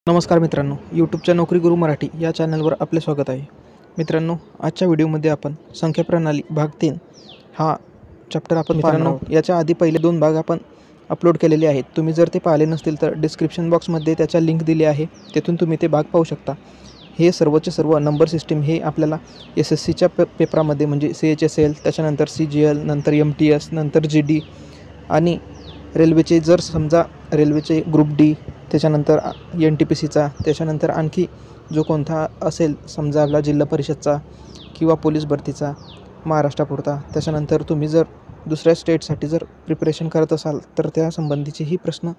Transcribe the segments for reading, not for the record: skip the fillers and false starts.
नमस्कार मित्रांनो, यूट्यूबच्या नोकरी गुरु मराठी या चॅनलवर आपले स्वागत आहे. मित्रांनो, आजच्या व्हिडिओमध्ये आपण संख्या प्रणाली भाग 3 हा चॅप्टर आपण पाहणार आहोत. याच्या आधी पहिले 2 भाग आपण अपलोड केलेले आहेत. तुम्ही जर ते पाहिले नसतील तर डिस्क्रिप्शन बॉक्समध्ये त्याच्या लिंक दिली आहे, तेथून तुम्ही ते भाग पाहू शकता. हे सर्वचे सर्व नंबर सिस्टीम हे आपल्याला SSCच्या पेपरामध्ये म्हणजे CHSL, त्याच्यानंतर CGL, नंतर MTS, नंतर GD आणि रेल्वेचे जर समजा रेल्वेचे ग्रुप D, त्याच्यानंतर NTPCचा, त्याच्यानंतर आणखी जो कोणता असेल समजा आपला जिल्हा परिषदचा किंवा पोलीस भरतीचा महाराष्ट्रापुरता, त्याच्यानंतर तुम्ही जर दुसऱ्या स्टेटसाठी जर प्रिपरेशन करत असाल तर त्या संबंधीचेही प्रश्न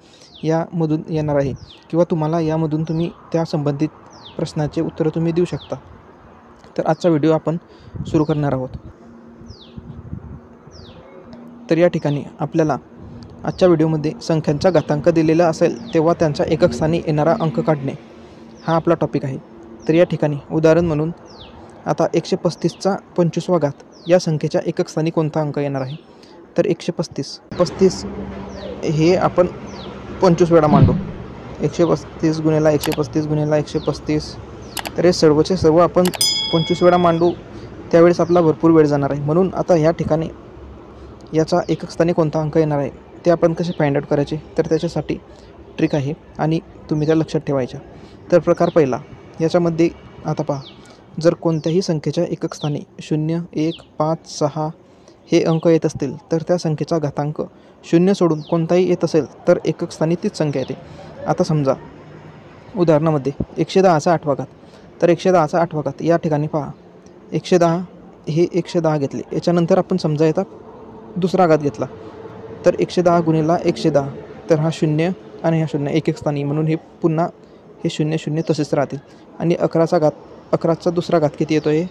यामधून येणार आहे किंवा तुम्हाला यामधून तुम्ही त्या संबंधित प्रश्नाचे उत्तरं तुम्ही देऊ शकता. तर आजचा व्हिडिओ आपण सुरू करणार आहोत. तर या ठिकाणी आपल्याला आजच्या व्हिडिओमध्ये संख्यांचा घातांक दिलेला असेल तेव्हा त्यांच्या एकक स्थानी येणारा अंक काढणे हा आपला टॉपिक आहे. तर या ठिकाणी उदाहरण म्हणून आता 135चा 25वा घात या संख्येच्या एकक स्थानी कोणता अंक येणार आहे? तर 135 हे आपण 25 वेळा मांडू. 135 गुणिला 135 गुणिला 135. तर हे सर्वचे सर्व आपण 25 वेळा मांडू, त्यावेळेस आपला भरपूर वेळ जाणार आहे. म्हणून आता ह्या ठिकाणी याचा एकक स्थानी कोणता अंक येणार आहे ते आपण कसे फाइंड आउट करायचे, तर त्याच्यासाठी ट्रिक आहे आणि तुम्ही त्या लक्षात ठेवायच्या. तर प्रकार पहिला, याच्यामध्ये आता पहा, जर कोणत्याही संख्येच्या एकक स्थानी 0, 1, 5, 6 हे अंक येत असतील तर त्या संख्येचा घातांक 0 सोडून कोणताही येत असेल तर एकक स्थानी तीच संख्या येते. आता समजा उदाहरणामध्ये 110चा 8वा घात. तर 110चा 8वा घात या ठिकाणी पहा, 110 हे 110 घेतले, याच्यानंतर आपण समजा येतात दुसरा घात घेतला तर 110 गुणिला 110. तर हा 0 आणि हा 0 एक स्थानी, म्हणून हे पुन्हा हे 0 0 तसेच राहतील. आणि 11चा दुसरा घात किती येतो आहे?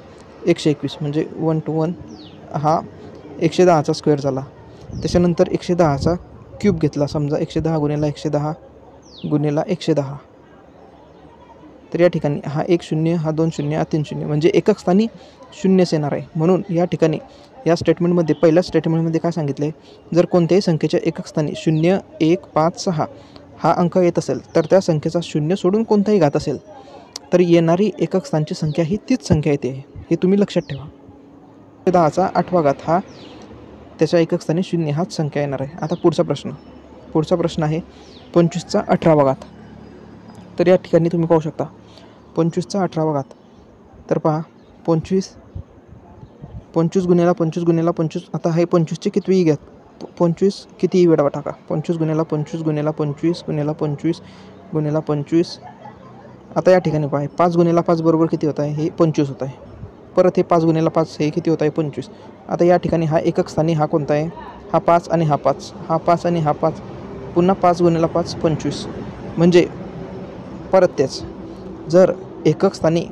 121, म्हणजे 1 to 1 हा 110चा स्क्वेअर झाला. त्याच्यानंतर 110चा क्यूब घेतला, समजा 110 गुणिला 110 गुणिला 110. तर या ठिकाणी हा 1 0, हा 2 0, हा 3 0, म्हणजे एकक स्थानी 0च येणार आहे. म्हणून या ठिकाणी या स्टेटमेंटमध्ये पहिल्या स्टेटमेंटमध्ये काय सांगितले, जर कोणत्याही संख्येच्या एकक स्थानी 0, 1, 5, 6 हा अंक येत असेल तर त्या संख्येचा 0 सोडून कोणताही घात असेल तर येणारी एकक स्थानची संख्या ही तीच संख्या येते, हे तुम्ही लक्षात ठेवा. 10चा 8वा घात हा त्याच्या एकक स्थानी 0 हाच संख्या येणार आहे. आता पुढचा प्रश्न आहे 25चा 18वा घात. तर या ठिकाणी तुम्ही पाहू शकता 25चा 18वा घात. तर पहा 25 गुणिला 25 गुणिला 25. आता हे 25चे कितीही घ्या, 25 कितीही वेळा टाका. 25 गुणिला 25 गुणिला 25 गुणिला 25 गुणिला 25. आता या ठिकाणी पहा 5 गुणिला 5 बरोबर किती होत आहे? हे 25 होत आहे. परत हे 5 गुणिला 5 हे किती होत आहे? 25. आता या ठिकाणी हा एकक स्थानी हा कोणता आहे? हा 5 आणि हा 5, हा 5 आणि हा 5, पुन्हा 5 गुणिला 5 25. म्हणजे परत तेच, जर एकक स्थानी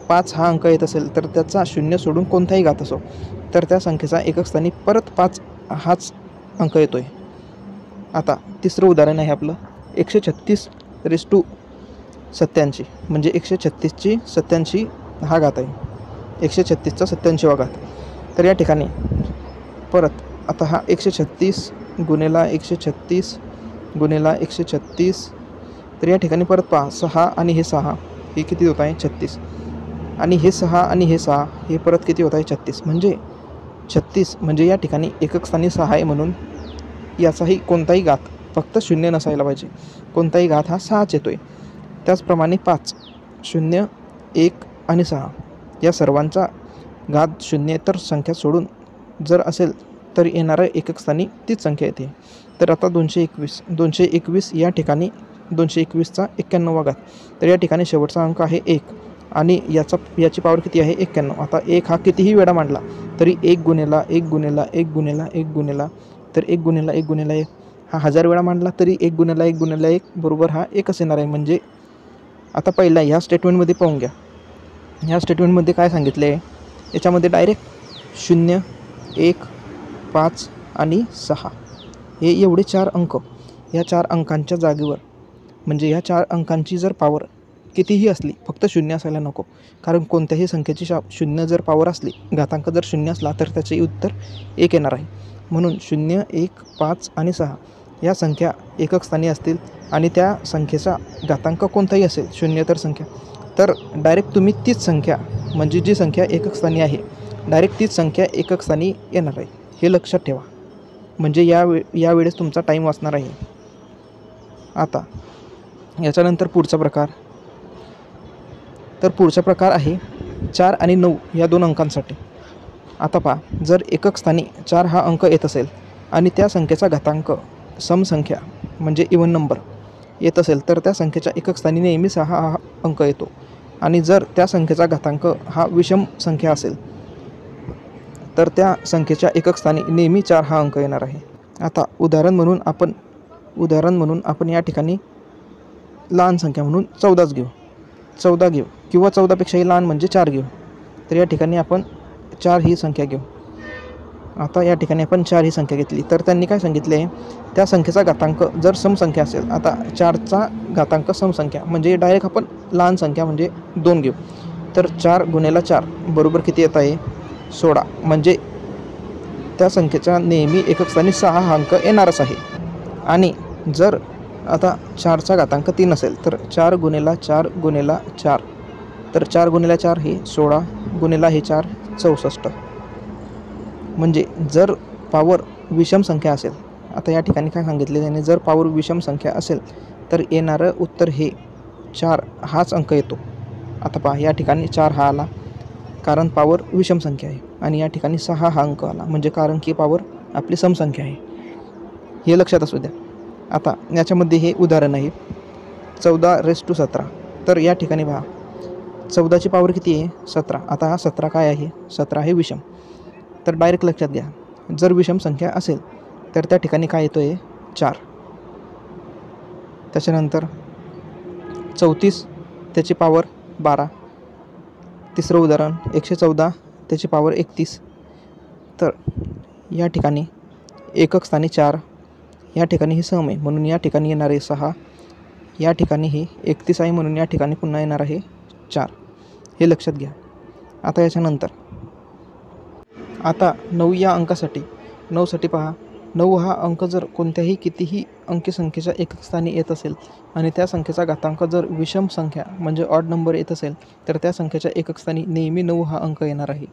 5 हा अंक येत असेल तर त्याचा 0 सोडून कोणताही घात असो तर त्या संख्येचा एकक स्थानी परत 5 हाच अंक येतो आहे. आता तिसरं उदाहरण आहे आपलं 136 म्हणजे 136ची 87 हा घात आहे. 136चा 87वा घात. तर या ठिकाणी परत आता हा 136 गुणिला 136 गुणिला 136. तर या ठिकाणी परत पहा 6 आणि हे 6 हे किती होत आहे? 36. आणि हे 6 आणि हे 6 हे परत किती होत आहे? 36. म्हणजे 36 म्हणजे या ठिकाणी एकक स्थानी 6 आहे, म्हणून याचाही कोणताही घात फक्त 0 नसायला पाहिजे. कोणताही घात हा 6च येतो आहे. त्याचप्रमाणे 5, 0, 1 आणि 6 या सर्वांचा घात 0 तर संख्या सोडून जर असेल तर येणाऱ्या एकक स्थानी तीच संख्या येते. तर आता 221 या ठिकाणी 221चा 91वा घात. तर या ठिकाणी शेवटचा अंक आहे 1 आणि याची पॉवर किती आहे? 91. आता 1 हा कितीही वेळा मांडला तरी 1 गुणिला 1 गुणिला 1 गुणिला 1 गुणिला, तर 1 गुणिला 1 गुणिला 1 हा 1000 वेळा मांडला तरी 1 गुणिला 1 गुणिला 1 बरोबर हा 1च येणार आहे. म्हणजे आता पहिला ह्या स्टेटमेंटमध्ये पाहून घ्या. ह्या स्टेटमेंटमध्ये काय सांगितले आहे? याच्यामध्ये डायरेक्ट 0, 1, 5 आणि 6 हे एवढे 4 अंक, ह्या 4 अंकांच्या जागेवर म्हणजे ह्या 4 अंकांची जर पॉवर कितीही असली, फक्त 0 असायला नको. कारण कोणत्याही संख्येची 0 जर पॉवर असली, घातांक जर 0 असला तर त्याचे उत्तर 1 येणार आहे. म्हणून 0, 1, 5 आणि 6 या संख्या एकक स्थानी असतील आणि त्या संख्येचा घातांक कोणताही असेल, शून्येतर संख्या, तर डायरेक्ट तुम्ही तीच संख्या म्हणजे जी संख्या एकक स्थानी आहे डायरेक्ट तीच संख्या एकक स्थानी येणार आहे, हे लक्षात ठेवा. म्हणजे यावेळेस तुमचा टाईम वाचणार आहे. आता याच्यानंतर पुढचा प्रकार, तर पुढचा प्रकार आहे 4 आणि 9 या दोन अंकांसाठी. आता पहा, जर एकक स्थानी 4 हा अंक येत असेल आणि त्या संख्येचा घातांक समसंख्या म्हणजे इवन नंबर येत असेल तर त्या संख्येच्या एकक स्थानी नेहमी 6 हा अंक येतो. आणि जर त्या संख्येचा घातांक हा विषम संख्या असेल तर त्या संख्येच्या एकक स्थानी नेहमी 4 हा अंक येणार आहे. आता उदाहरण म्हणून आपण या ठिकाणी लहान संख्या म्हणून 14 घेऊ किंवा 14पेक्षाही लहान म्हणजे 4 घेऊ. तर या ठिकाणी आपण 4 ही संख्या घेऊ. आता या ठिकाणी आपण 4 ही संख्या घेतली तर त्यांनी काय सांगितले आहे, त्या संख्येचा घातांक जर समसंख्या असेल, आता 4चा घातांक समसंख्या म्हणजे डायरेक्ट आपण लहान संख्या म्हणजे 2 घेऊ. तर 4 × 4 बरोबर किती येत आहे, 16. म्हणजे त्या संख्येचा नेहमी एकक स्थानी 6 हा अंक येणारच आहे. आणि जर आता 4चा घातांक 3 असेल तर 4 × 4 × 4, तर 4 × 4 हे 16 × हे 4 64. म्हणजे जर पॉवर विषम संख्या असेल, आता या ठिकाणी काय सांगितले त्याने, जर पॉवर विषम संख्या असेल तर येणारं उत्तर हे 4 हाच अंक येतो. आता पहा, या ठिकाणी 4 हा आला कारण पॉवर विषम संख्या आहे आणि या ठिकाणी 6 हा अंक आला म्हणजे कारण की पॉवर आपली समसंख्या आहे, हे लक्षात असू द्या. आता याच्यामध्ये हे उदाहरण आहे 14⁻17. तर या ठिकाणी पहा, 14ची पॉवर किती आहे, 17. आता हा 17 काय आहे, 17 हे विषम. तर डायरेक्ट लक्षात घ्या, जर विषम संख्या असेल तर त्या ठिकाणी काय येतो आहे, 4. त्याच्यानंतर 34 त्याची पॉवर 12. तिसरं उदाहरण 114 त्याची पॉवर 31. तर या ठिकाणी एकक स्थानी 4, या ठिकाणी ही सम आहे म्हणून या ठिकाणी येणार आहे 6, या ठिकाणी ही 31 आहे म्हणून या ठिकाणी पुन्हा येणार आहे 4, हे लक्षात घ्या. आता याच्यानंतर आता 9 या अंकासाठी, 9साठी पहा, 9 हा अंक जर कोणत्याही कितीही अंकी संख्येच्या एकक स्थानी येत असेल आणि त्या संख्येचा घातांक जर विषम संख्या म्हणजे ऑड नंबर येत असेल तर त्या संख्येच्या एकक स्थानी नेहमी 9 हा अंक येणार आहे.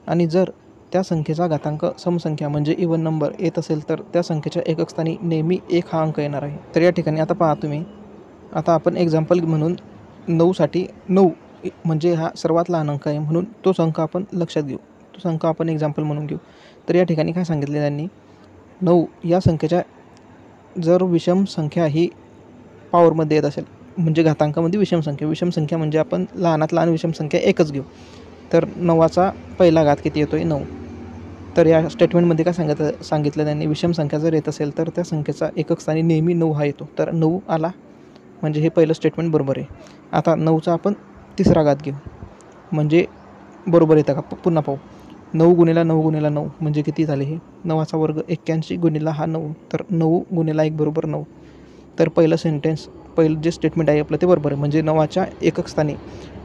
आणि जर त्या संख्येचा घातांक समसंख्या म्हणजे इवन नंबर येत असेल तर त्या संख्येच्या एकक स्थानी नेहमी 1 हा अंक येणार आहे. तर या ठिकाणी आता पहा तुम्ही, आता आपण एक्झाम्पल म्हणून 9साठी 9 म्हणजे हा सर्वात लहान अंक आहे म्हणून तोच अंक आपण लक्षात घेऊ, तोच अंक आपण एक्झाम्पल म्हणून घेऊ. तर या ठिकाणी काय सांगितले त्यांनी, 9 या संख्येच्या जर विषम संख्या ही पॉवरमध्ये येत असेल म्हणजे घातांकामध्ये विषम संख्या म्हणजे आपण लहानात लहान विषम संख्या एकच घेऊ. तर 9चा पहिला घात किती येतो आहे, 9. तर या स्टेटमेंटमध्ये काय सांगितलं त्यांनी, विषम संख्या जर येत असेल तर त्या संख्येचा एकक स्थानी नेहमी 9 हा येतो. तर 9 आला म्हणजे हे पहिलं स्टेटमेंट बरोबर आहे. आता 9चा आपण तिसरा घात घेऊ म्हणजे बरोबर येतं का, पुन्हा पाहू. 9 × 9 × 9 म्हणजे किती झाले, हे 9चा वर्ग 81 × हा 9, तर 9 × 1 बरोबर 9. तर पहिलं जे स्टेटमेंट आहे आपलं ते बरोबर आहे. म्हणजे 9च्या एकक स्थानी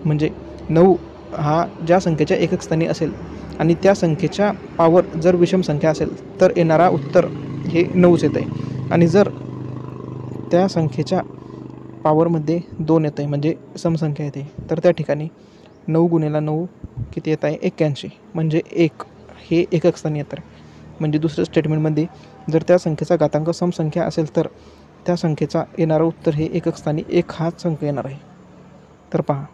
म्हणजे 9 हा ज्या संख्येच्या एकक स्थानी असेल आणि त्या संख्येच्या पॉवर जर विषम संख्या असेल तर येणारा उत्तर हे 9च येत आहे. आणि जर त्या संख्येच्या पॉवरमध्ये 2 येत आहे म्हणजे समसंख्या येते तर त्या ठिकाणी 9 × 9 किती येत आहे, 81 म्हणजे 1 हे एकक स्थानी येतं आहे. म्हणजे दुसऱ्या स्टेटमेंटमध्ये जर त्या संख्येचा घातांक समसंख्या असेल तर त्या संख्येचा येणारं उत्तर हे एकक स्थानी 1 हाच अंक येणार आहे. तर पहा,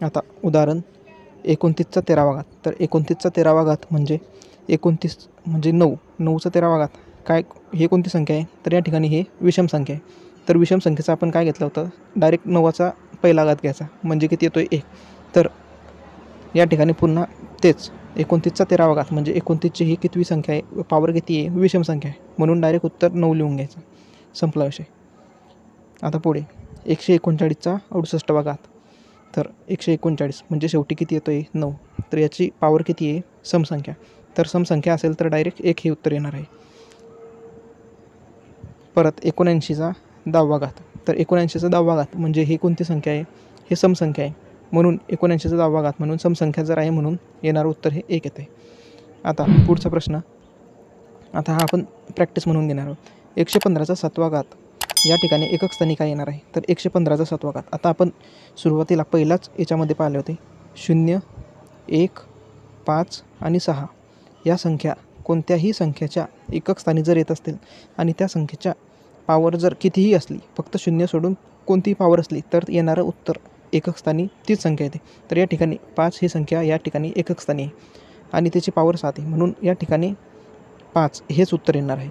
आता उदाहरण 29चा 13वा घात. तर 29चा 13वा घात म्हणजे 29 म्हणजे 9, 9चा 13वा घात काय, हे कोणती संख्या आहे, तर या ठिकाणी हे विषम संख्या आहे. तर विषम संख्येचं आपण काय घेतलं होतं, डायरेक्ट 9चा पहिला घात घ्यायचा म्हणजे किती येतो आहे, 1. तर या ठिकाणी पुन्हा तेच 29चा 13वा घात म्हणजे 29ची ही कितवी संख्या आहे, पॉवर किती आहे, विषम संख्या आहे म्हणून डायरेक्ट उत्तर 9 लिहून घ्यायचं, संपला विषय. आता पुढे 139चा 68वा घात. तर 139 म्हणजे शेवटी किती येतो आहे, 9. तर याची पॉवर किती आहे, समसंख्या. तर समसंख्या असेल तर डायरेक्ट 1 हे उत्तर येणार आहे. परत 79चा 10वा घात. तर 79चा 10वा घात म्हणजे ही कोणती संख्या आहे, हे समसंख्या आहे म्हणून 79चा 10वा घात म्हणून समसंख्या जर आहे म्हणून येणारं उत्तर हे 1 येते. आता पुढचा प्रश्न आता हा आपण प्रॅक्टिस म्हणून घेणार आहोत. 115चा 7वा घात या ठिकाणी एकक स्थानी काय येणार आहे, तर 115चा 7वा घात. आता आपण सुरुवातीला पहिलाच याच्यामध्ये पाहिले होते 0, 1, 5 आणि 6 या संख्या कोणत्याही संख्येच्या एकक स्थानी जर येत असतील आणि त्या संख्येच्या पावर जर कितीही असली, फक्त 0 सोडून कोणतीही पावर असली, तर येणारं उत्तर एकक स्थानी तीच संख्या येते. तर या ठिकाणी 5 ही संख्या या ठिकाणी एकक स्थानी आहे आणि त्याची पावर 7 आहे, म्हणून या ठिकाणी 5 हेच उत्तर येणार आहे.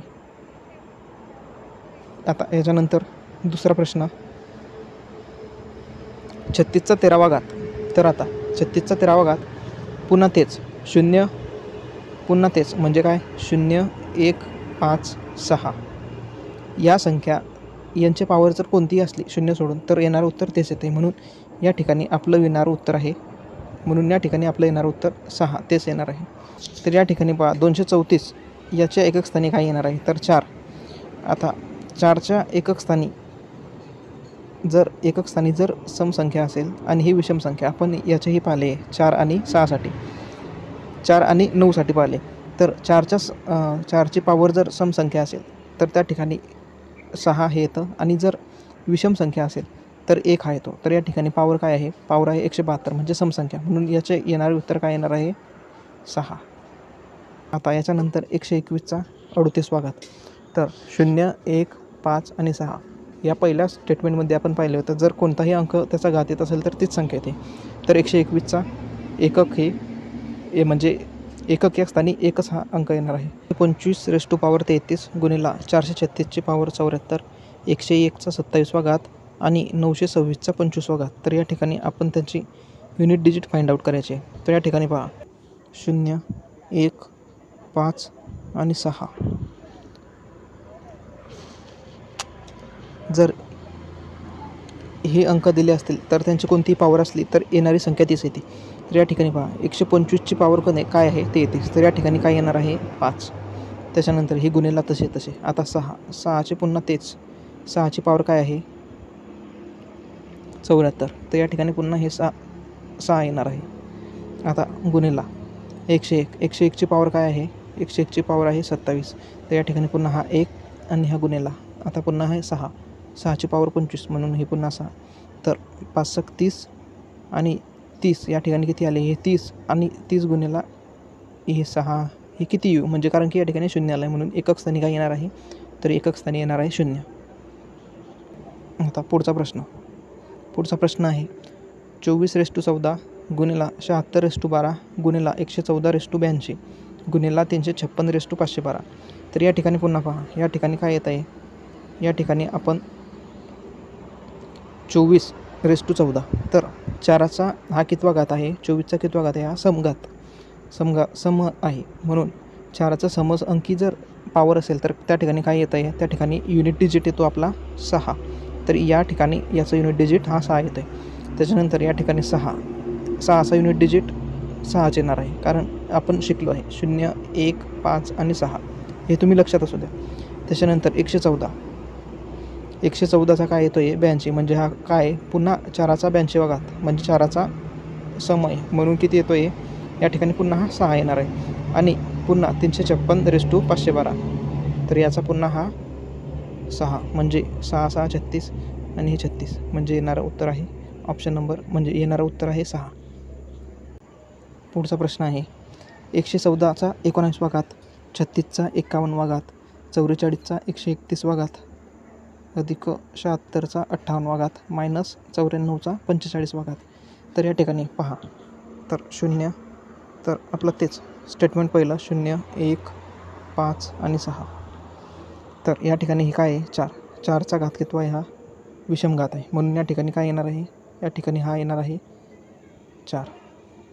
आता याच्यानंतर दुसरा प्रश्न, 36चा 13वा घात. तर आता 36चा 13वा घात पुन्हा तेच 0, पुन्हा तेच म्हणजे काय 0, 1, 5, 6 या संख्या यांची पावर जर कोणतीही असली 0 सोडून, तर येणारं उत्तर तेच येते. म्हणून या ठिकाणी आपलं येणारं उत्तर आहे, म्हणून या ठिकाणी आपलं येणारं उत्तर 6 तेच येणार आहे. तर या ठिकाणी पहा 234 याच्या एकक स्थानी काय येणार आहे, तर 4. आता 4च्या एकक स्थानी जर समसंख्या असेल आणि ही विषम संख्या, आपण याचेही पाहिले 4 आणि 6साठी, 4 आणि 9साठी पाहिले. तर 4ची पावर जर समसंख्या असेल तर त्या ठिकाणी 6 हे येतं आणि जर विषम संख्या असेल तर 1 हा येतो. तर या ठिकाणी पावर काय आहे, पावर आहे 172 म्हणजे समसंख्या, म्हणून याचे येणारे उत्तर काय येणार आहे 6. आता याच्यानंतर 121चा 38वा घात. तर 0, 1, 5 आणि 6 या पहिल्या स्टेटमेंटमध्ये आपण पाहिलं होतं, जर कोणताही अंक त्याचा घात येत असेल तर तीच संख्या येते. तर 121चा एकक हे म्हणजे एकक या स्थानी एकच हा अंक येणार आहे. 25⁻33 गुणिला 436ची पावर 74, 101चा 27वा घात आणि 926चा 25वा घात. तर या ठिकाणी आपण त्यांची युनिट डिजिट फाइंड आउट करायचे. तर या ठिकाणी पहा 0, 1, 5 आणि 6 जर हे अंक दिले असतील तर त्यांची कोणतीही पावर असली तर येणारी संख्या तीच येते. तर या ठिकाणी पहा 125ची पावर काय आहे ते येते. तर या ठिकाणी काय येणार आहे 5. त्याच्यानंतर ही गुणेला तसे. आता 6चे पुन्हा तेच, 6ची पावर काय आहे 74. तर या ठिकाणी पुन्हा हे 6 येणार आहे. आता गुणेला 101ची पावर काय आहे, 101ची पावर आहे 27. तर या ठिकाणी पुन्हा हा 1 आणि हा गुणेला. आता पुन्हा आहे 6ची पावर 25 म्हणून हे पुन्हा 6. तर 5 30 आणि 30 या ठिकाणी किती आले, हे 30 आणि 30 गुणेला हे 6 हे किती येऊ, म्हणजे कारण की या ठिकाणी 0 आलं आहे, म्हणून एकक स्थानी काय येणार आहे, तर एकक स्थानी येणार आहे 0. आता पुढचा प्रश्न आहे 24⁻14 गुणिला 76⁻12 गुणिला 114⁻82 गुणिला 356⁻512. तर या ठिकाणी पुन्हा पहा, या ठिकाणी काय येत आहे, या ठिकाणी आपण 24⁻14 तर 4चा हा कितवा घात आहे, 24चा कितवा घात आहे, हा सम आहे, म्हणून 4चा समज अंकी जर पावर असेल तर त्या ठिकाणी काय येत आहे, त्या ठिकाणी युनिट डिजिट येतो आपला 6. तर या ठिकाणी याचा युनिट डिजिट हा 6 येतो आहे. त्याच्यानंतर या ठिकाणी 6चा युनिट डिजिट 6च येणार आहे, कारण आपण शिकलो आहे 0, 1, 5 आणि 6 हे तुम्ही लक्षात असू द्या. त्याच्यानंतर 114चा काय येतो आहे 82, म्हणजे हा काय पुन्हा 4चा 82वा घात म्हणजे 4चा सम आहे, म्हणून किती येतो आहे, या ठिकाणी पुन्हा हा 6 येणार आहे. आणि पुन्हा 356⁻512 तर याचा पुन्हा हा 6 म्हणजे 6 6 36 आणि हे 36 म्हणजे येणारं उत्तर आहे ऑप्शन नंबर, म्हणजे येणारं उत्तर आहे 6. पुढचा प्रश्न आहे 114चा 19वा घात, 36चा 51वा घात, 44चा 131वा घात अधिक 76चा 58वा घात मायनस 94चा 45वा घात. तर या ठिकाणी पहा, तर 0 तर आपलं तेच स्टेटमेंट पहिलं 0, 1, 5 आणि 6. तर या ठिकाणी हे काय आहे 4चा घात कितवा आहे, हा विषम घात आहे, म्हणून या ठिकाणी काय येणार आहे, या ठिकाणी हा येणार आहे 4.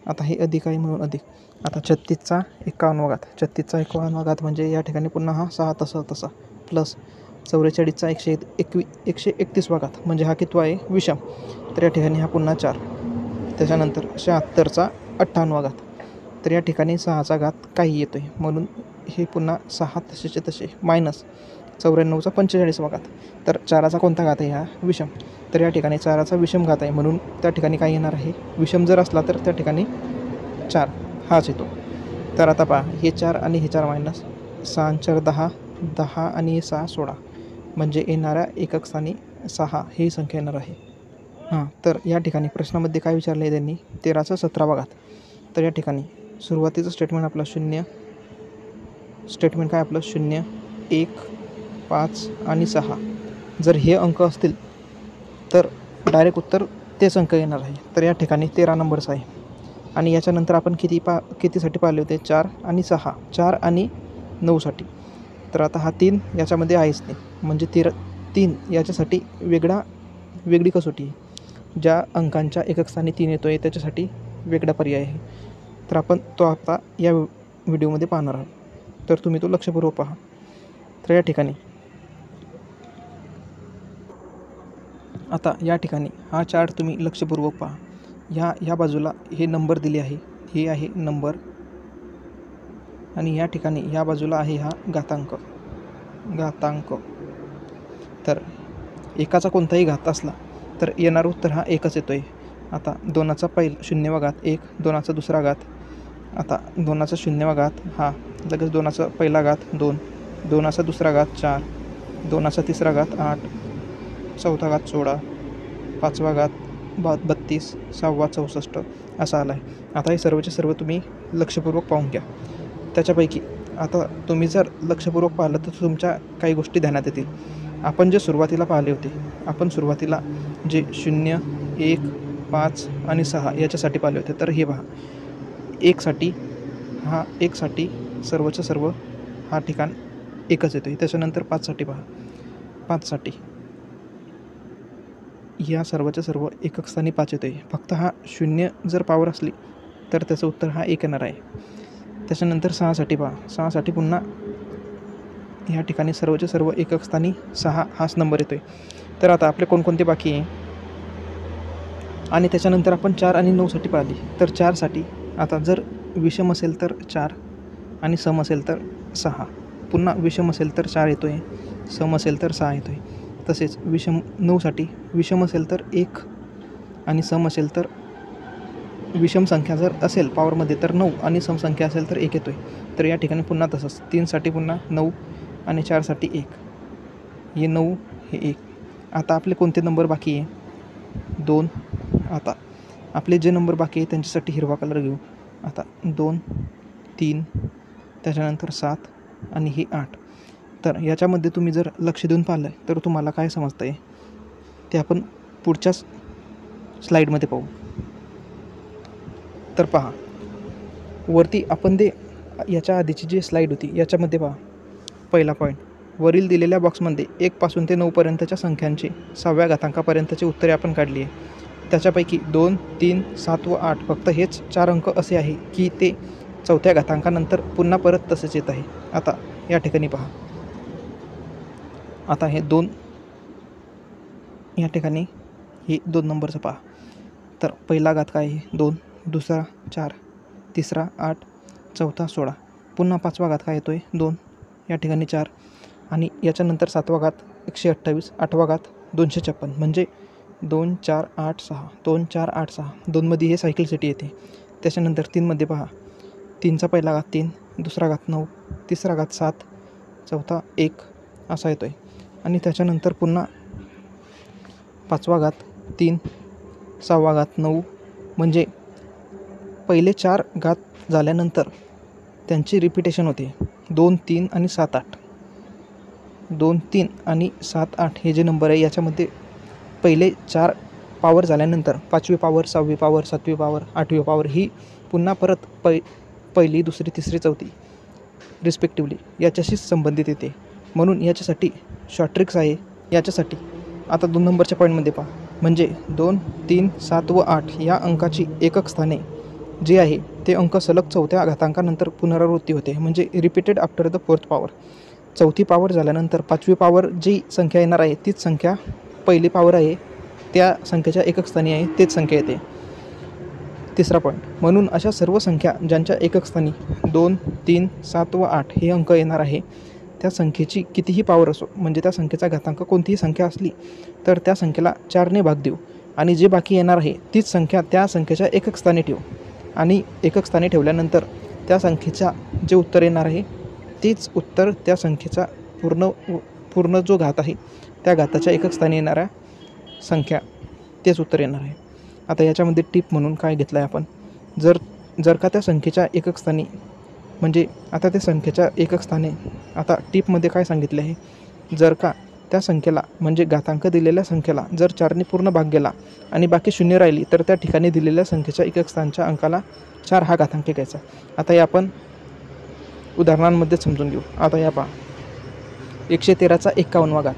आता हे अधिक आहे म्हणून अधिक. आता 36चा 51वा घात म्हणजे या ठिकाणी पुन्हा हा 6 तसा प्लस 44चा 131वा घात म्हणजे हा कितवा आहे विषम, तर या ठिकाणी हा पुन्हा 4. त्याच्यानंतर 76चा 58वा घात, तर या ठिकाणी 6चा घात काही येतो आहे, म्हणून हे पुन्हा 6 तसेचे तसे मायनस 94चा 45वा घात. तर 4चा कोणता घात आहे, हा विषम, तर या ठिकाणी 4चा विषम घात आहे, म्हणून त्या ठिकाणी काय येणार आहे, विषम जर असला तर त्या ठिकाणी 4 हाच येतो. तर आता पहा हे 4 आणि हे 4 मायनस 6 4 10, 10 आणि 6 16, म्हणजे येणाऱ्या एकक स्थानी 6 ही संख्या येणार आहे. तर या ठिकाणी प्रश्नामध्ये काय विचारलं आहे त्यांनी, 13चा 17वा घात. तर या ठिकाणी सुरुवातीचं स्टेटमेंट आपलं 0, स्टेटमेंट काय आपलं 0 1 5 आणि 6. जर हे अंक असतील तर डायरेक्ट उत्तर तेच अंक येणार आहे. तर या ठिकाणी 13 नंबरचं आहे. आणि याच्यानंतर आपण कितीसाठी पाहिले होते, 4 आणि 6, 4 आणि 9साठी. तर आता हा 3 याच्यामध्ये आहेच नाही, म्हणजे 3 याच्यासाठी वेगळी कसोटी आहे. ज्या अंकांच्या एकक स्थानी 3 येतो आहे त्याच्यासाठी वेगळा पर्याय आहे. तर आपण तो आता या व्हिडिओमध्ये पाहणार आहोत. तर तुम्ही तो लक्षपूर्वक पहा. तर या ठिकाणी आता या ठिकाणी हा चार्ट तुम्ही लक्षपूर्वक पहा. ह्या बाजूला हे नंबर दिले आहे, हे आहे नंबर, आणि या ठिकाणी ह्या बाजूला आहे हा घातांक. तर एकाचा कोणताही घात असला तर येणार उत्तर हा एकच येतो आहे. आता 2चा 0वा घात 1, 2चा दुसरा घात, आता 2चा 0वा घात हा, लगेच 2चा पहिला घात 2, 2चा दुसरा घात 4, 2चा तिसरा घात 8, 4था घात 16, 5वा घात 32, 6वा 64 असा आला आहे. आता हे सर्वचे सर्व तुम्ही लक्षपूर्वक पाहून घ्या. त्याच्यापैकी आता तुम्ही जर लक्षपूर्वक पाहिलं तर तुमच्या काही गोष्टी ध्यानात येतील. आपण जे सुरुवातीला पाहिले होते, आपण सुरुवातीला जे 0 1 5 आणि 6 याच्यासाठी पाहिले होते, तर हे पहा, 1साठी सर्वचं सर्व हा ठिकाण एकच येतो आहे. त्याच्यानंतर 5साठी पहा, 5साठी या सर्वच्या सर्व एकक स्थानी 5 येतो आहे. फक्त हा 0 जर पावर असली तर त्याचं उत्तर हा 1 येणार आहे. त्याच्यानंतर 6साठी पहा, 6साठी पुन्हा या ठिकाणी सर्वच्या सर्व एकक स्थानी 6 हाच नंबर येतो आहे. तर आता आपले कोणकोणते बाकी आहे, आणि त्याच्यानंतर आपण 4 आणि 9साठी पाहिली. तर 4साठी आता जर विषम असेल तर 4 आणि सम असेल तर 6, पुन्हा विषम असेल तर 4 येतो आहे, सम असेल तर 6 येतो आहे. तसेच 9साठी विषम असेल तर 1 आणि सम असेल तर, विषम संख्या जर असेल पॉवरमध्ये तर 9 आणि सम संख्या असेल तर 1 येतो आहे. तर या ठिकाणी पुन्हा तसंच 3साठी पुन्हा 9 आणि 4साठी 1, हे 9 हे 1. आता आपले कोणते नंबर बाकी आहे, 2. आता आपले जे नंबर बाकी आहे त्यांच्यासाठी हिरवा कलर घेऊ. आता 2 3 त्याच्यानंतर 7 आणि हे 8. तर याच्यामध्ये तुम्ही जर लक्ष देऊन पाहिलं तर तुम्हाला काय समजतं आहे ते आपण पुढच्याच स्लाईडमध्ये पाहू. तर पहा, वरती आपण ते याच्या आधीची जी स्लाईड होती याच्यामध्ये पहा, पहिला पॉईंट, वरील दिलेल्या बॉक्समध्ये 1 पासून ते 9 पर्यंतच्या संख्यांची 6व्या घातांकापर्यंतची उत्तरे आपण काढली आहे. त्याच्यापैकी 2 3 7 व 8 फक्त हेच 4 अंक असे आहे की ते 4थ्या घातांकानंतर पुन्हा परत तसेच येत आहे. आता या ठिकाणी पहा, आता हे 2, या ठिकाणी हे 2 नंबरचं पहा. तर पहिला घात काय आहे 2, दुसरा 4, तिसरा 8, चौथा 16, पुन्हा 5वा घात काय येतो आहे 2, या ठिकाणी 4, आणि याच्यानंतर 7वा घात 128, 8वा घात 256, म्हणजे 2 4 8 6, 2 4 8 6, 2मध्ये हे सायकल सिटी येते. त्याच्यानंतर 3मध्ये पहा, 3चा पहिला घात 3, दुसरा घात 9, तिसरा घात 7, चौथा 1 असा येतो आहे. आणि त्याच्यानंतर पुन्हा 5वा घात 3, 6वा घात 9, म्हणजे पहिले 4 घात झाल्यानंतर त्यांची रिपिटेशन होते. 2 3 आणि 7 8, 2 3 आणि 7 8 हे जे नंबर आहे याच्यामध्ये पहिले 4 पॉवर झाल्यानंतर 5वी पॉवर, 6वी पॉवर, 7वी पॉवर, 8वी पॉवर ही पुन्हा परत पहिली, दुसरी, तिसरी, चौथी रिस्पेक्टिवली याच्याशीच संबंधित येते. म्हणून याच्यासाठी शॉर्ट ट्रिक्स आहे. याच्यासाठी आता 2 नंबरच्या पॉईंटमध्ये पहा, म्हणजे 2 3 7 व 8 या अंकाची एकक स्थाने जे आहे ते अंक सलग 4थ्या घातांकानंतर पुनरावृत्ती होते, म्हणजे repeated after the 4th power. 4थी पॉवर झाल्यानंतर 5वी पॉवर जी संख्या येणार आहे तीच संख्या पहिली पॉवर आहे त्या संख्येच्या एकक स्थानी आहे तेच संख्या येते. तिसरा पॉईंट, म्हणून अशा सर्व संख्या ज्यांच्या एकक स्थानी 2 3 7 व 8 हे अंक येणार आहे त्या संख्येची कितीही पॉवर असो, म्हणजे त्या संख्येचा घातांक कोणतीही संख्या असली तर त्या संख्येला 4ने भाग देऊ आणि जे बाकी येणार आहे तीच संख्या त्या संख्येच्या एकक स्थानी ठेवू, आणि एकक स्थानी ठेवल्यानंतर त्या संख्येचा जे उत्तर येणार आहे तेच उत्तर त्या संख्येचा पूर्ण जो घात आहे त्या घाताच्या एकक स्थानी येणाऱ्या संख्या तेच उत्तर येणार आहे. आता याच्यामध्ये टिप म्हणून काय घेतलं आहे आपण, जर का त्या संख्येच्या एकक स्थानी म्हणजे आता त्या संख्येच्या एकक स्थानी आता टिपमध्ये काय सांगितले आहे, जर का त्या संख्येला म्हणजे घातांक दिलेल्या संख्येला जर 4ने पूर्ण भाग गेला आणि बाकी 0 राहिली तर त्या ठिकाणी दिलेल्या संख्येच्या एकक स्थानच्या अंकाला 4 हा घातांक घ्यायचा. आता हे आपण उदाहरणांमध्ये समजून घेऊ. आता या पहा 113चा 51वा घात.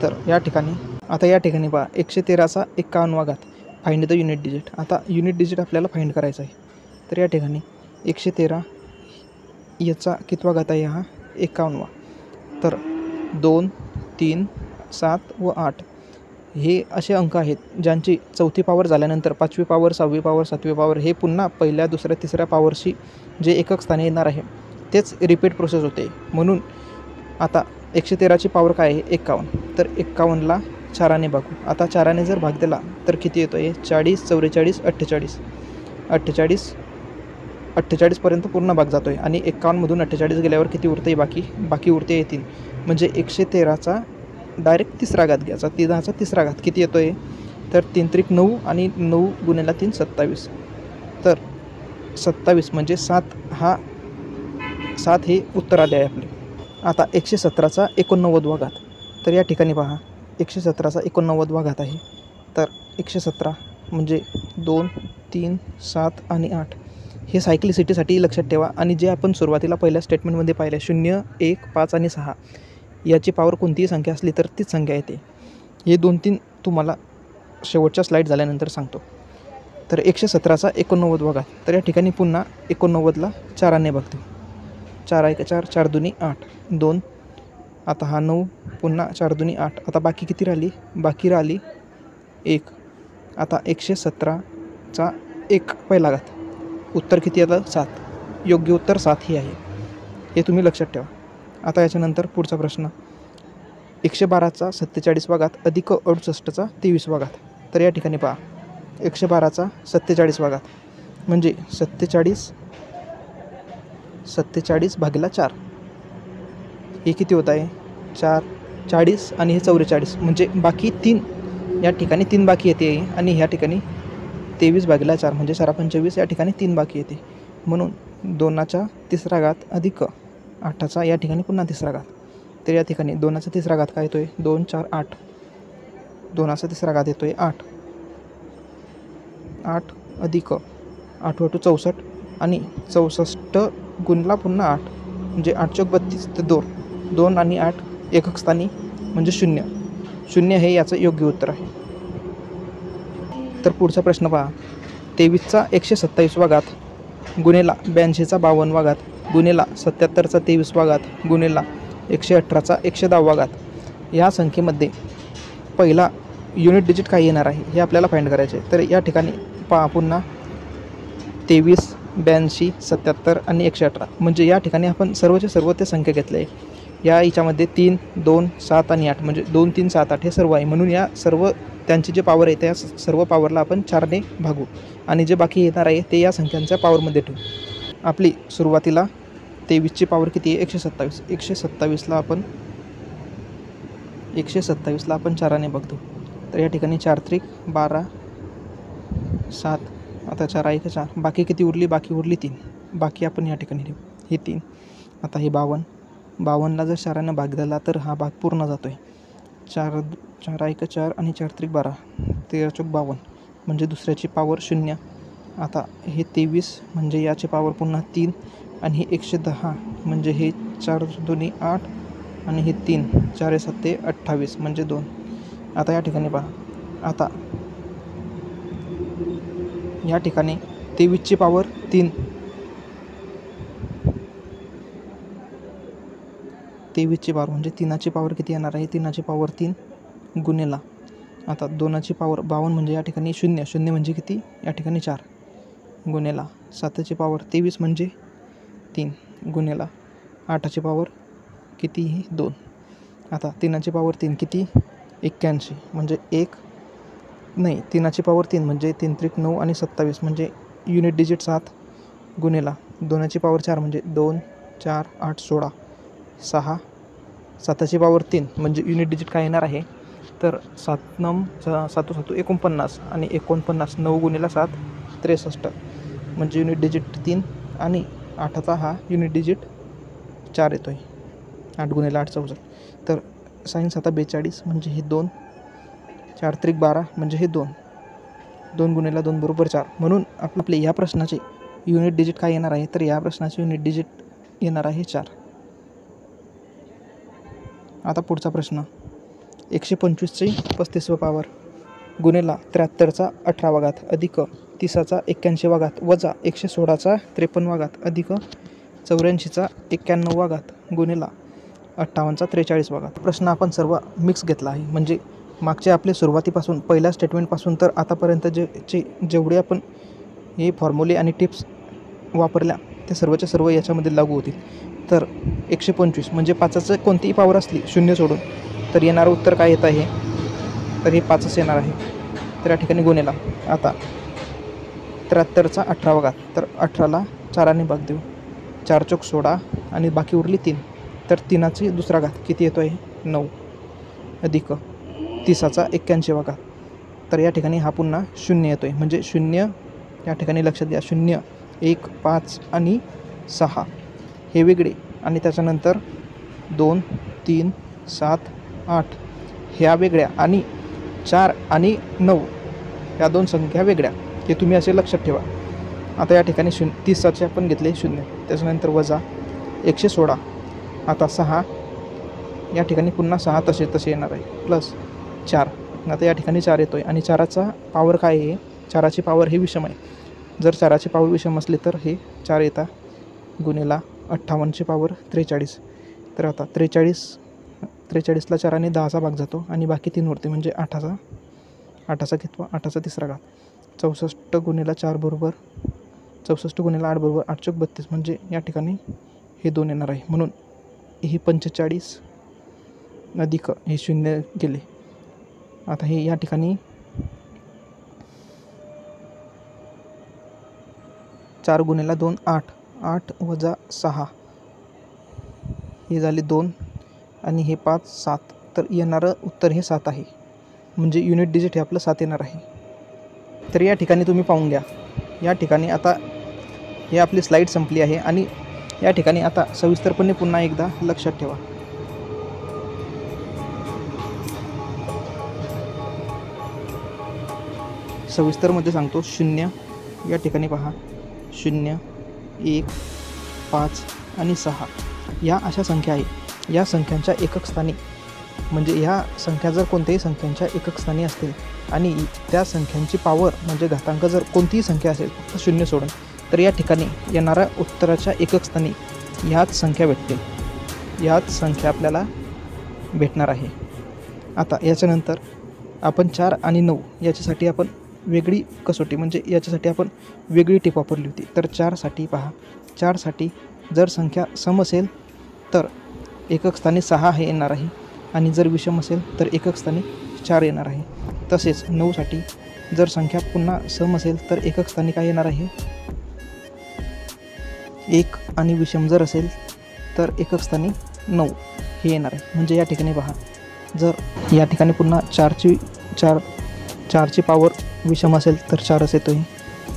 तर या ठिकाणी पहा 113चा 51वा घात, फाइंड द युनिट डिजिट. आता युनिट डिजिट आपल्याला फाइंड करायचा आहे. तर या ठिकाणी 113 याचा कितवा घात आहे हा 51वा. तर 2, 3, 7 व 8 हे असे अंक आहेत ज्यांची 4थी पॉवर झाल्यानंतर 5वी पॉवर, 6वी पॉवर, 7वी पॉवर हे पुन्हा पहिल्या, दुसऱ्या, तिसऱ्या पॉवरशी जे एकक स्थानी येणार आहे तेच रिपीट प्रोसेस होते. म्हणून आता 113ची पॉवर काय आहे 51. तर 51ला 4ने भागू. आता 4ने जर भाग दिला तर किती येतो आहे 40, 44, 48. 48पर्यंत पूर्ण भाग जातो आहे आणि 51मधून 48 गेल्यावर किती उरते बाकी उरते आहे 3. म्हणजे 113चा डायरेक्ट तिसरा घात घ्यायचा. 3चा तिसरा घात किती येतो आहे तर 3 त्रिक 9 आणि 9 गुणिले 3 27. तर 27 म्हणजे 7 हे उत्तर आले आहे आपले. आता 117चा 89वा घात. तर या ठिकाणी पहा 117चा 89वा घात आहे. तर 117 म्हणजे 2, 3, 7 आणि 8 हे सायक्लिसिटीसाठी लक्षात ठेवा. आणि जे आपण सुरुवातीला पहिल्या स्टेटमेंटमध्ये पाहिले 0, 1, 5 आणि 6 याची पॉवर कोणतीही संख्या असली तर तीच संख्या येते. हे 2-3 तुम्हाला शेवटच्या स्लाईड झाल्यानंतर सांगतो. तर 117चा 89वा घात. तर या ठिकाणी पुन्हा 89ला 4ने बघतो. 4 1 4, 4 2 8, 2. आता हा 9, पुन्हा 4 2 8. आता बाकी किती राहिली? बाकी राहिली 1. आता 117चा 1 पहिला घात. उत्तर किती आलं 7. योग्य उत्तर 7 हे आहे. हे तुम्ही लक्षात ठेवा. आता याच्यानंतर पुढचा प्रश्न 112चा 47वा घात अधिक 68चा 23वा घात. तर या ठिकाणी पहा 112चा 47वा घात म्हणजे 47 भागिले 4 हे किती होत आहे 40 आणि हे 44 म्हणजे बाकी 3 या ठिकाणी 3 बाकी येते आणि ह्या ठिकाणी 23 भागिले 4 म्हणजे 25 या ठिकाणी 3 बाकी येते. म्हणून 2चा तिसरा घात अधिक 8चा या ठिकाणी पुन्हा तिसरा घात. तर या ठिकाणी 2चा तिसरा घात काय येतो आहे 2 4 8. 2चा तिसरा घात येतो आहे 8 अधिक 8 × 64 आणि 64 गुणला पुन्हा 8 म्हणजे 8 × 32 तर 2 आणि 8 एकक स्थानी म्हणजे 0 हे याचं योग्य उत्तर आहे. तर पुढचा प्रश्न पहा 23चा 127वा घात गुणिला 82चा 52वा घात गुणिला 77चा 23वा घात गुणिला 118चा 110वा घात. या संख्येमध्ये पहिला युनिट डिजिट काय येणार आहे हे आपल्याला फाइंड करायचे आहे. तर या ठिकाणी पहा पुन्हा 23, 82, 77 आणि 118 म्हणजे या ठिकाणी आपण सर्वच्या सर्व ते संख्या घेतले आहे. याच्यामध्ये 3, 2, 7 आणि 8 म्हणजे 2, 3, 7, 8 हे सर्व आहे. म्हणून या सर्व त्यांची जे पॉवर आहे त्या सर्व पॉवरला आपण 4ने भागू आणि जे बाकी येणार आहे ते या संख्यांच्या पॉवरमध्ये ठेवू. आपली सुरुवातीला 23ची पॉवर किती आहे 127. 127ला आपण 4ने बघतो. तर या ठिकाणी 4 त्रिक 12, 7. आता 4 1 4 बाकी किती उरली? बाकी उरली 3. बाकी आपण या ठिकाणी ठेवू ही 3. आता हे 52ला जर 4ने भाग दिला तर हा भाग पूर्ण जातो आहे. 4 1 4 आणि 4 त्रिक 12, 13 चौक 52 म्हणजे दुसऱ्याची पॉवर 0. आता हे 23 म्हणजे याची पॉवर पुन्हा 3 आणि हे 110 म्हणजे हे 4 2 8 आणि हे 3 4 7 28 म्हणजे 2. आता या ठिकाणी पहा आता या ठिकाणी 23ची पॉवर 3 23ची पॉवर म्हणजे 3ची पॉवर किती येणार आहे 3ची पॉवर 3 गुणिला आता 2ची पॉवर 52 म्हणजे या ठिकाणी 0 म्हणजे किती या ठिकाणी 4 गुणिला 7ची पॉवर 23 म्हणजे 3 गुणिला 8ची पॉवर किती 2. आता 3ची पॉवर 3 किती 81 म्हणजे 3ची पॉवर 3 म्हणजे 3 त्रिक 9 आणि 27 म्हणजे युनिट डिजिट 7 गुणिला 2ची पॉवर 4 म्हणजे 2 4 8 16 6, 7ची पॉवर 3 म्हणजे युनिट डिजिट काय येणार आहे तर 7 7 49 आणि 49 9 गुणिले 7 63 म्हणजे युनिट डिजिट 3 आणि 8चा हा युनिट डिजिट 4 येतो आहे. 8 गुणिले 8 64. तर sin 7 42 म्हणजे हे 2, 4 त्रिक 12 म्हणजे हे 2, 2 गुणिले 2 बरोबर 4. म्हणून आपले या प्रश्नाचे युनिट डिजिट काय येणार आहे तर या प्रश्नाचे युनिट डिजिट येणार आहे 4. आता पुढचा प्रश्न 125ची 35वी पॉवर गुणिले 73चा 18वा घात अधिक 30चा 81वा घात वजा 116चा 53वा घात अधिक 84चा 91वा घात गुणिले 58चा 43वा घात. प्रश्न आपण सर्व मिक्स घेतला आहे म्हणजे मागचे आपले सुरुवातीपासून पहिल्या स्टेटमेंटपासून तर आतापर्यंत जेवढे आपण हे फॉर्म्युले आणि टिप्स वापरल्या ते सर्वच्या सर्व याच्यामध्ये लागू होतील. तर 125 म्हणजे 5चं कोणतीही पॉवर असली 0 सोडून तर येणारं उत्तर काय येत आहे तर हे 5च येणार आहे. तर या ठिकाणी गुणिले आता 73चा 18वा घात तर 18ला 4ने भाग देऊ, 4 चौक 16 आणि बाकी उरली 3 तर 3ची दुसरा घात किती येतो आहे 9 अधिक 30चा 81वा घात. तर या ठिकाणी हा पुन्हा 0 येतो आहे म्हणजे 0 या ठिकाणी लक्षात द्या 0 1 5 आणि 6 हे वेगळे आणि त्याच्यानंतर 2 3 7 8 ह्या वेगळ्या आणि 4 आणि 9 ह्या 2 संख्या वेगळ्या हे तुम्ही असे लक्षात ठेवा. आता या ठिकाणी 30चे आपण घेतले 0 त्याच्यानंतर वजा 116 आता 6 या ठिकाणी पुन्हा 6 तसे येणार आहे प्लस 4 आता या ठिकाणी 4 येतो आहे आणि 4चा पॉवर काय आहे 4ची पॉवर हे विषम आहे. जर 4ची पॉवर विषम असली तर हे 4 येतात गुणिले 58ची पॉवर 43. तर आता 43ला 4ने 10चा भाग जातो आणि बाकी 3 उरते म्हणजे 8चा कितवा 8चा तिसरा घात 64 गुणिले 4 बरोबर 64 गुणिले 8 बरोबर 8 चौक 32 म्हणजे या ठिकाणी हे 2 येणार आहे. म्हणून हे 45 अधिक हे 0 गेले. आता हे या ठिकाणी 4 गुणिले 2 8 8 वजा 6 हे झाले 2 आणि हे 5 7 तर येणारं उत्तर हे 7 आहे म्हणजे युनिट डिजिट हे आपलं 7 येणार आहे. तर या ठिकाणी तुम्ही पाहून घ्या या ठिकाणी आता हे आपली स्लाईड संपली आहे आणि या ठिकाणी आता सविस्तरपणे पुन्हा एकदा लक्षात ठेवा. सविस्तरमध्ये सांगतो 0 या ठिकाणी पहा 0 1 5 आणि 6 या अशा संख्या आहे. या संख्यांच्या एकक स्थानी म्हणजे ह्या संख्या जर कोणत्याही संख्यांच्या एकक स्थानी असतील आणि त्या संख्यांची पॉवर म्हणजे घातांक जर कोणतीही संख्या असेल फक्त 0 सोडून तर या ठिकाणी येणाऱ्या उत्तराच्या एकक स्थानी ह्याच संख्या भेटतील. ह्याच संख्या आपल्याला भेटणार आहे. आता याच्यानंतर आपण 4 आणि 9 याच्यासाठी आपण वेगळी कसोटी म्हणजे याच्यासाठी आपण वेगळी टीप वापरली होती. तर 4साठी पहा 4साठी जर संख्या सम असेल तर एकक स्थानी 6 हे येणार आहे आणि जर विषम असेल तर एकक स्थानी 4 येणार आहे. तसेच 9साठी जर संख्या पुन्हा सम असेल तर एकक स्थानी काय येणार आहे 1 आणि विषम जर असेल तर एकक स्थानी 9 हे येणार आहे. म्हणजे या ठिकाणी पहा जर या ठिकाणी पुन्हा 4ची पॉवर विषम असेल तर 4च येतो आहे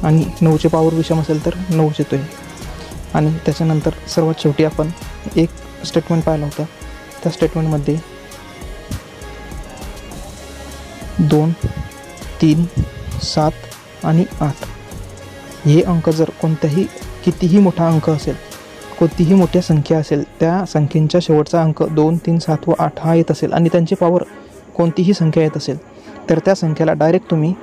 आणि 9ची पॉवर विषम असेल तर 9च येतो आहे. आणि त्याच्यानंतर सर्वात शेवटी आपण एक स्टेटमेंट पाहिलं होतं. त्या स्टेटमेंटमध्ये 2 3 7 आणि 8 हे अंक जर कितीही मोठा अंक असेल कोणतीही मोठ्या संख्या असेल त्या संख्येच्या शेवटचा अंक 2 3 7 व 8 हा येत असेल आणि त्यांची पॉवर कोणतीही संख्या येत असेल तर त्या संख्येला डायरेक्ट तुम्ही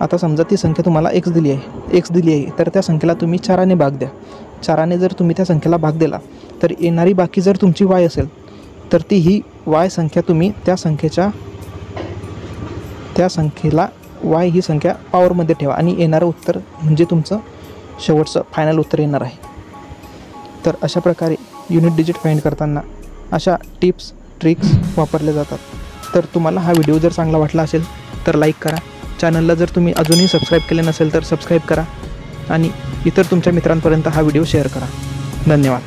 आता समजा ती संख्या तुम्हाला x दिली आहे तर त्या संख्येला तुम्ही 4ने भाग द्या. 4ने जर तुम्ही त्या संख्येला भाग दिला तर येणारी बाकी जर तुमची y असेल तर ती ही y संख्या तुम्ही त्या संख्येला y ही संख्या पॉवरमध्ये ठेवा आणि येणारं उत्तर म्हणजे तुमचं शेवटचं फायनल उत्तर येणार आहे. तर अशा प्रकारे युनिट डिजिट फाइंड करताना अशा टिप्स ट्रिक्स वापरल्या जातात. तर तुम्हाला हा व्हिडिओ जर चांगला वाटला असेल तर लाईक करा. चॅनलला जर तुम्ही अजूनही सबस्क्राईब केले नसेल तर सबस्क्राईब करा आणि इतर तुमच्या मित्रांपर्यंत हा व्हिडिओ शेअर करा. धन्यवाद.